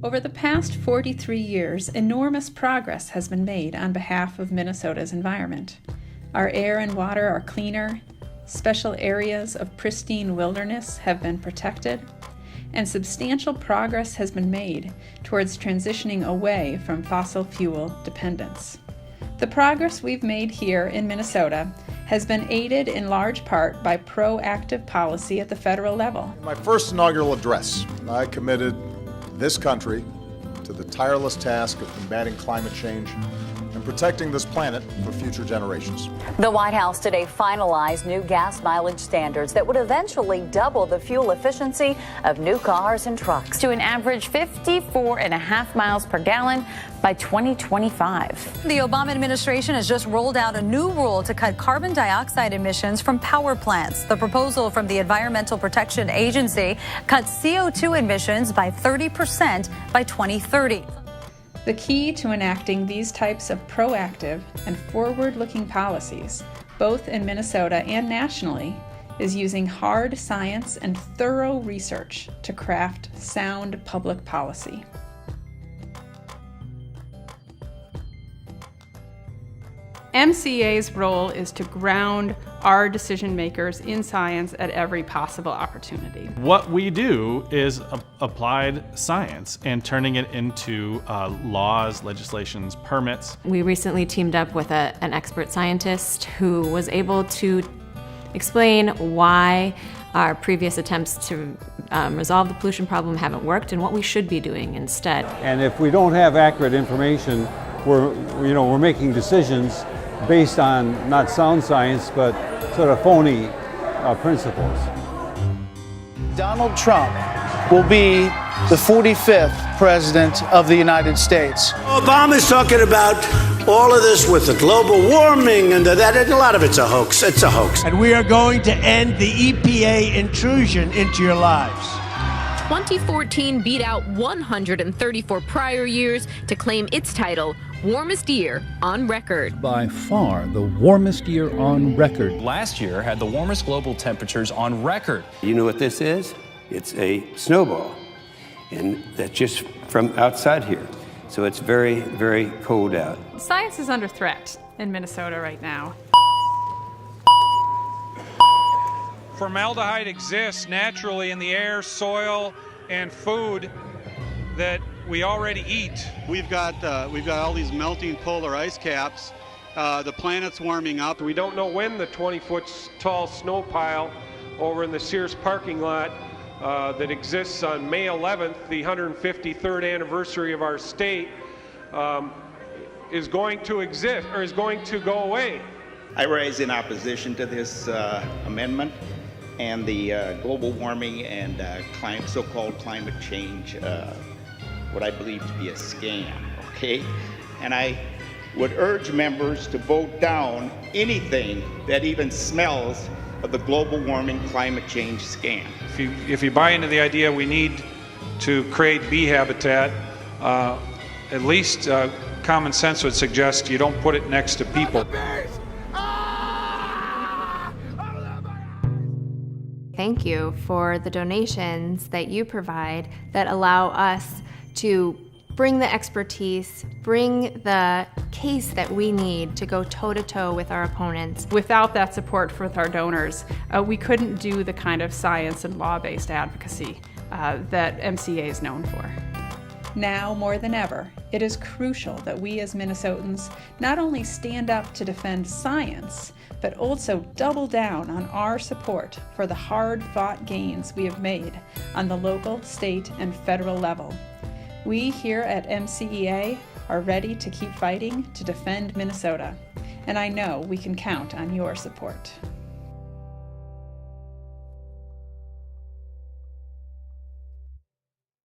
Over the past 43 years, enormous progress has been made on behalf of Minnesota's environment. Our air and water are cleaner, special areas of pristine wilderness have been protected, and substantial progress has been made towards transitioning away from fossil fuel dependence. The progress we've made here in Minnesota has been aided in large part by proactive policy at the federal level. In my first inaugural address, I committed this country to the tireless task of combating climate change and protecting this planet for future generations. The White House today finalized new gas mileage standards that would eventually double the fuel efficiency of new cars and trucks to an average 54.5 miles per gallon by 2025. The Obama administration has just rolled out a new rule to cut carbon dioxide emissions from power plants. The proposal from the Environmental Protection Agency cuts CO2 emissions by 30% by 2030. The key to enacting these types of proactive and forward-looking policies, both in Minnesota and nationally, is using hard science and thorough research to craft sound public policy. MCEA's role is to ground our decision makers in science at every possible opportunity. What we do is applied science and turning it into laws, legislations, permits. We recently teamed up with an expert scientist who was able to explain why our previous attempts to resolve the pollution problem haven't worked and what we should be doing instead. And if we don't have accurate information, we're making decisions based on not sound science, but sort of phony principles. Donald Trump will be the 45th president of the United States. Obama's talking about all of this with the global warming and that, and a lot of it's a hoax. It's a hoax. And we are going to end the EPA intrusion into your lives. 2014 beat out 134 prior years to claim its title, Warmest Year on Record. By far the warmest year on record. Last year had the warmest global temperatures on record. You know what this is? It's a snowball, and that's just from outside here. So it's very, very cold out. Science is under threat in Minnesota right now. Formaldehyde exists naturally in the air, soil, and food that we already eat. We've got all these melting polar ice caps. The planet's warming up. We don't know when the 20-foot tall snow pile over in the Sears parking lot that exists on May 11th, the 153rd anniversary of our state, is going to exist or is going to go away. I rise in opposition to this amendment and the global warming and so-called climate change, what I believe to be a scam, okay? And I would urge members to vote down anything that even smells of the global warming climate change scam. If you buy into the idea we need to create bee habitat, at least common sense would suggest you don't put it next to people. Thank you for the donations that you provide that allow us to bring the expertise, bring the case that we need to go toe-to-toe with our opponents. Without that support with our donors, we couldn't do the kind of science and law-based advocacy that MCEA is known for. Now more than ever, it is crucial that we as Minnesotans not only stand up to defend science, but also double down on our support for the hard-fought gains we have made on the local, state, and federal level. We here at MCEA are ready to keep fighting to defend Minnesota, and I know we can count on your support.